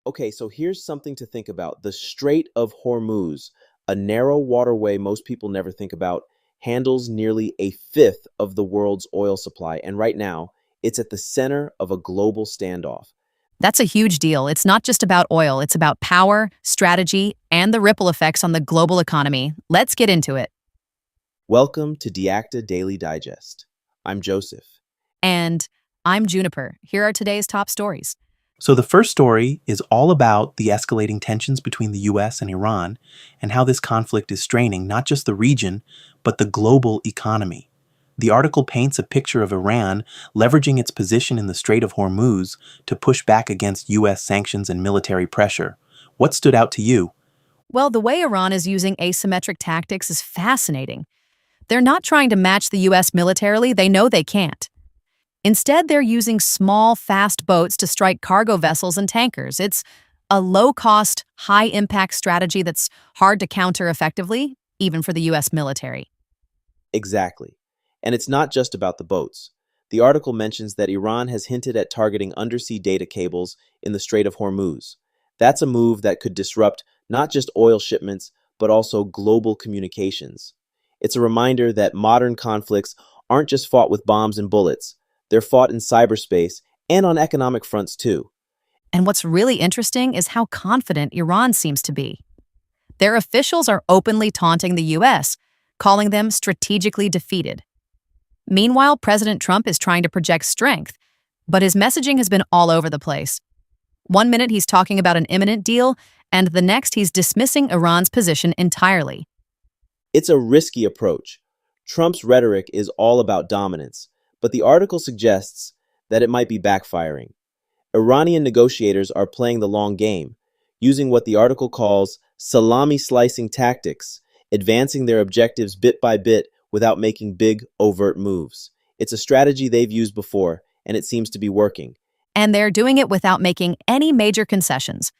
Okay, so here's something to think about. The Strait of Hormuz, a narrow waterway most people never think about, handles nearly a fifth of the world's oil supply. And right now, it's at the center of a global standoff. That's a huge deal. It's not just about oil, it's about power, strategy, and the ripple effects on the global economy. Let's get into it. Welcome to DeActa Daily Digest. I'm Joseph. And I'm Juniper. Here are today's top stories. So the first story is all about the escalating tensions between the US and Iran and how this conflict is straining not just the region, but the global economy. The article paints a picture of Iran leveraging its position in the Strait of Hormuz to push back against US sanctions and military pressure. What stood out to you? Well, the way Iran is using asymmetric tactics is fascinating. They're not trying to match the US militarily, they know they can't. Instead, they're using small, fast boats to strike cargo vessels and tankers. It's a low-cost, high-impact strategy that's hard to counter effectively, even for the US military. Exactly. And it's not just about the boats. The article mentions that Iran has hinted at targeting undersea data cables in the Strait of Hormuz. That's a move that could disrupt not just oil shipments, but also global communications. It's a reminder that modern conflicts aren't just fought with bombs and bullets. They're fought in cyberspace and on economic fronts too. And what's really interesting is how confident Iran seems to be. Their officials are openly taunting the US, calling them strategically defeated. Meanwhile, President Trump is trying to project strength, but his messaging has been all over the place. One minute he's talking about an imminent deal, and the next he's dismissing Iran's position entirely. It's a risky approach. Trump's rhetoric is all about dominance, but the article suggests that it might be backfiring. Iranian negotiators are playing the long game, using what the article calls salami slicing tactics, advancing their objectives bit by bit without making big, overt moves. It's a strategy they've used before, and it seems to be working. And they're doing it without making any major concessions.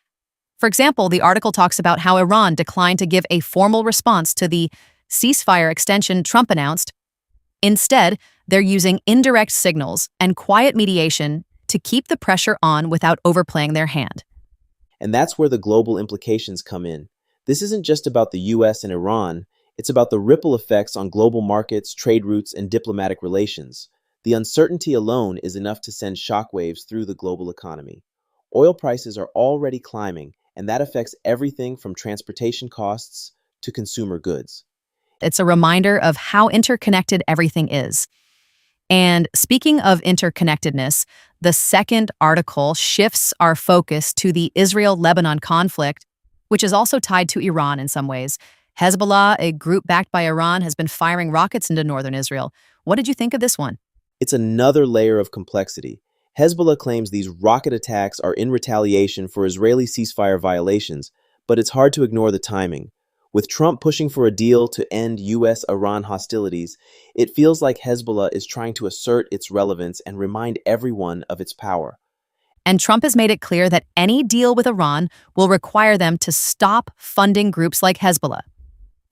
For example, the article talks about how Iran declined to give a formal response to the ceasefire extension Trump announced. Instead, they're using indirect signals and quiet mediation to keep the pressure on without overplaying their hand. And that's where the global implications come in. This isn't just about the US and Iran, it's about the ripple effects on global markets, trade routes, and diplomatic relations. The uncertainty alone is enough to send shockwaves through the global economy. Oil prices are already climbing, and that affects everything from transportation costs to consumer goods. It's a reminder of how interconnected everything is. And speaking of interconnectedness, the second article shifts our focus to the Israel-Lebanon conflict, which is also tied to Iran in some ways. Hezbollah, a group backed by Iran, has been firing rockets into northern Israel. What did you think of this one? It's another layer of complexity. Hezbollah claims these rocket attacks are in retaliation for Israeli ceasefire violations, but it's hard to ignore the timing. With Trump pushing for a deal to end US-Iran hostilities, it feels like Hezbollah is trying to assert its relevance and remind everyone of its power. And Trump has made it clear that any deal with Iran will require them to stop funding groups like Hezbollah.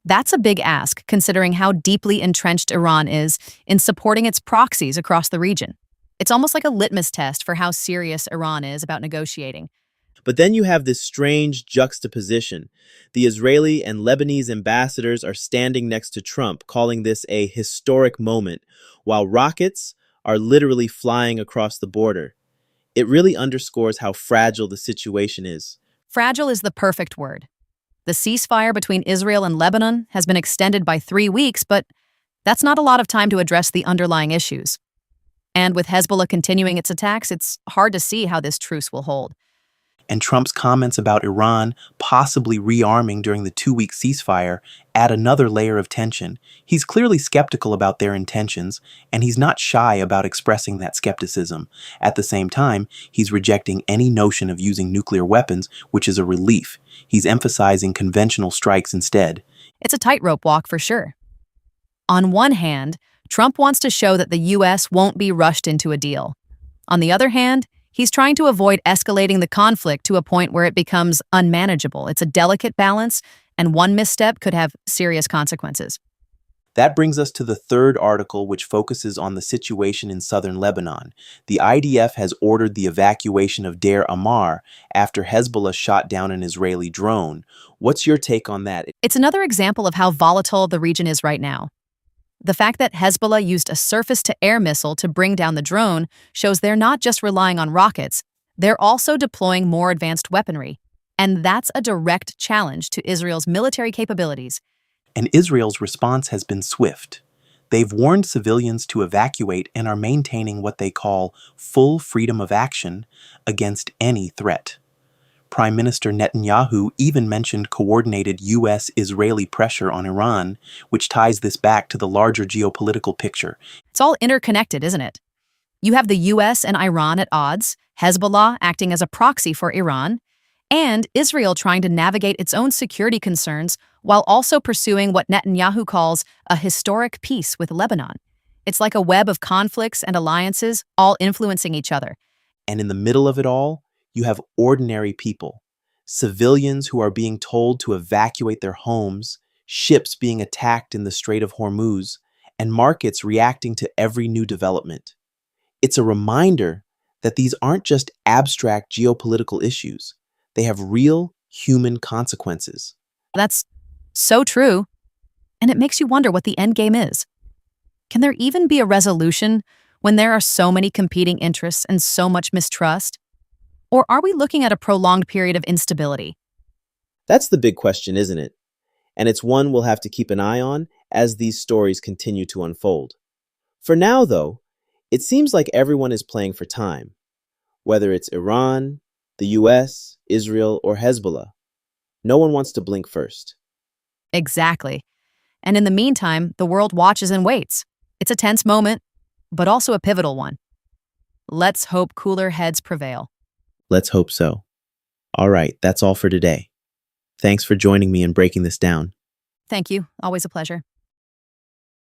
That's a big ask, considering how deeply entrenched Iran is in supporting its proxies across the region. It's almost like a litmus test for how serious Iran is about negotiating. But then you have this strange juxtaposition. The Israeli and Lebanese ambassadors are standing next to Trump, calling this a historic moment, while rockets are literally flying across the border. It really underscores how fragile the situation is. Fragile is the perfect word. The ceasefire between Israel and Lebanon has been extended by 3 weeks, but that's not a lot of time to address the underlying issues. And with Hezbollah continuing its attacks, it's hard to see how this truce will hold. And Trump's comments about Iran possibly rearming during the 2-week ceasefire add another layer of tension. He's clearly skeptical about their intentions, and he's not shy about expressing that skepticism. At the same time, he's rejecting any notion of using nuclear weapons, which is a relief. He's emphasizing conventional strikes instead. It's a tightrope walk for sure. On one hand, Trump wants to show that the US won't be rushed into a deal. On the other hand, he's trying to avoid escalating the conflict to a point where it becomes unmanageable. It's a delicate balance, and one misstep could have serious consequences. That brings us to the third article, which focuses on the situation in southern Lebanon. The IDF has ordered the evacuation of Deir Ammar after Hezbollah shot down an Israeli drone. What's your take on that? It's another example of how volatile the region is right now. The fact that Hezbollah used a surface-to-air missile to bring down the drone shows they're not just relying on rockets, they're also deploying more advanced weaponry. And that's a direct challenge to Israel's military capabilities. And Israel's response has been swift. They've warned civilians to evacuate and are maintaining what they call full freedom of action against any threat. Prime Minister Netanyahu even mentioned coordinated U.S.-Israeli pressure on Iran, which ties this back to the larger geopolitical picture. It's all interconnected, isn't it? You have the U.S. and Iran at odds, Hezbollah acting as a proxy for Iran, and Israel trying to navigate its own security concerns while also pursuing what Netanyahu calls a historic peace with Lebanon. It's like a web of conflicts and alliances all influencing each other. And in the middle of it all, you have ordinary people, civilians who are being told to evacuate their homes, ships being attacked in the Strait of Hormuz, and markets reacting to every new development. It's a reminder that these aren't just abstract geopolitical issues. They have real human consequences. That's so true. And it makes you wonder what the end game is. Can there even be a resolution when there are so many competing interests and so much mistrust? Or are we looking at a prolonged period of instability? That's the big question, isn't it? And it's one we'll have to keep an eye on as these stories continue to unfold. For now, though, it seems like everyone is playing for time. Whether it's Iran, the US, Israel, or Hezbollah, no one wants to blink first. Exactly. And in the meantime, the world watches and waits. It's a tense moment, but also a pivotal one. Let's hope cooler heads prevail. Let's hope so. All right, that's all for today. Thanks for joining me in breaking this down. Thank you. Always a pleasure.